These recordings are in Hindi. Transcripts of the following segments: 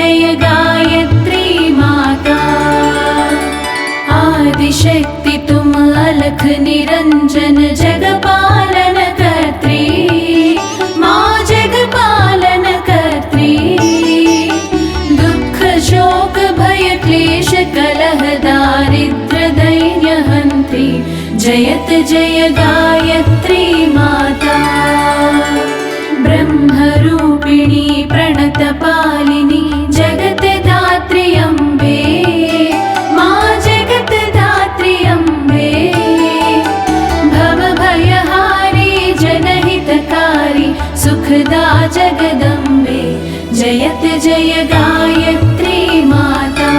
जय गायत्री माता। आदिशक्ति तुम अलख निरंजन जगपालन कर्त्री, माँ जगपालन कर्त्री। दुख शोक भय क्लेश कलह दारिद्र दैन्य हन्त्री, जयत जय गायत्री माता। ब्रह्मरूपिणी प्रणतपालिनी जगत धात्री अम्बे, माँ जगत धात्री अम्बे। भवभयहारी जनहितकारी सुखदा जगदम्बे, जयत जय गायत्री माता।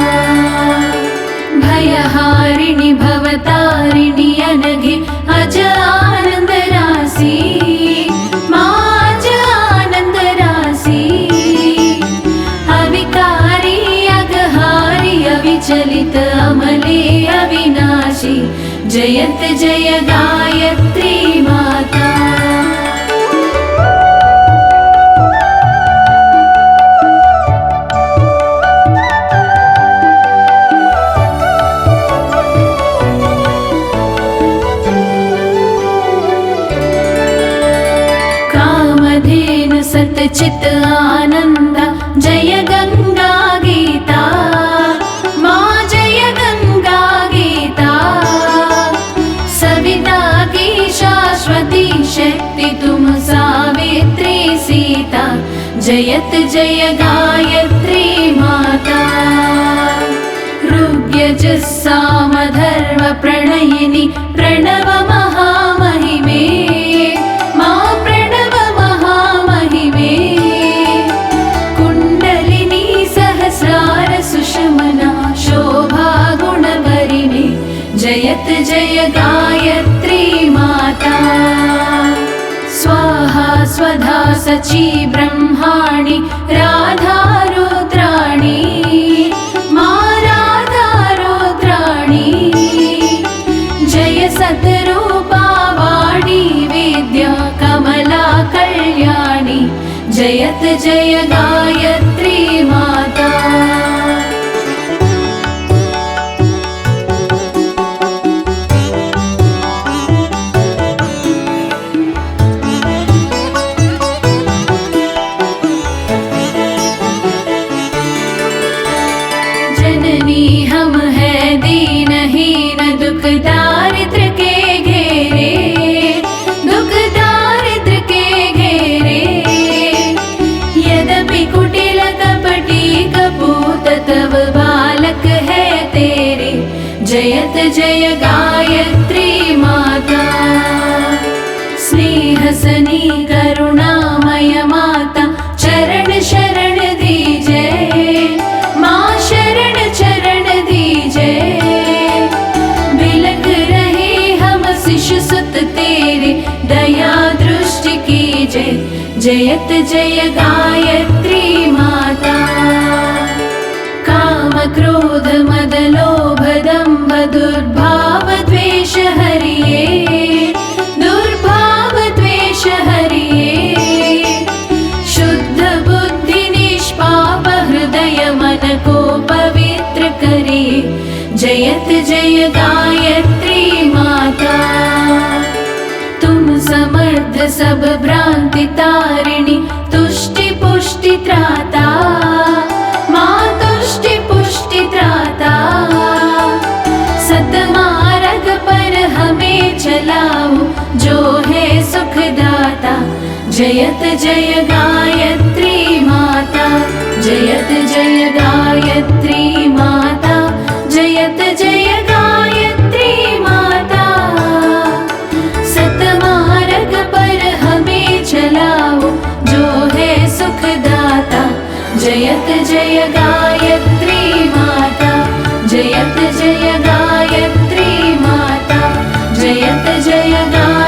भयहारिणि भवतारिणि अनघे अज आनंद राशि, माँ अज आनंद राशि। अविकारी अघहारी अविचलित अमले अविनाशी, जयत जय गायत्री माता। सतचित आनंद जय गंगा गीता, माँ जय गंगा गीता। सविता की शाश्वती शक्ति तुम सावित्री सीता, जयत जय गायत्री माता। ऋग्यजुः सामधर्म प्रणयिनी प्रणव महामहिमे, माँ प्रणव महामहिमे। कुंडलिनी सहस्रार सुषमना शोभा गुणवरिणे, जयत जय गायत्री माता। स्वाहा स्वधा सची ब्रह्माणि राधा रुद्राणि, माँ राधा रुद्राणि। जय सतरूपा वाणी विद्या कमला कल्याणी, जयत जय गायत्री माता। जननी हम है दीनहीन दुख दारिद्र के घेरे, दुख दारिद्र के घेरे। यद्यपि कुटिल कपटी कपूत तव बालक है तेरे, जयत जय गायत्री माता। स्नेह सनी करुणामय माता चरण शरण दीजय, माँ शरण चरण दीजय। बिलख रहे हम शिशु सुत तेरे, दया दृष्टि कीजय, जयत जय गायत्री माता। काम क्रोध मद लोभ दंभ दुर्भाव द्वेष हरिये, दुर्भाव द्वेष हरिये। शुद्ध बुद्धि निष्पाप हृदय मन को पवित्र करिए, जयत जय गायत्री माता। तुम समर्थ सब भ्रांति तारिणी, तुष्टि पुष्टि त्राता, माँ तुष्टि पुष्टि त्राता। सतमार्ग पर हमें चलाओ, जो है सुखदाता, जयत जय गायत्री माता। जयत जय गायत्री माता, जयत जय गायत्री माता। सतमार्ग पर हमें चलाओ, जो है सुखदाता, जयत जय गायत्री माता। जयत जय गायत्री माता, जयत जय गायत्री।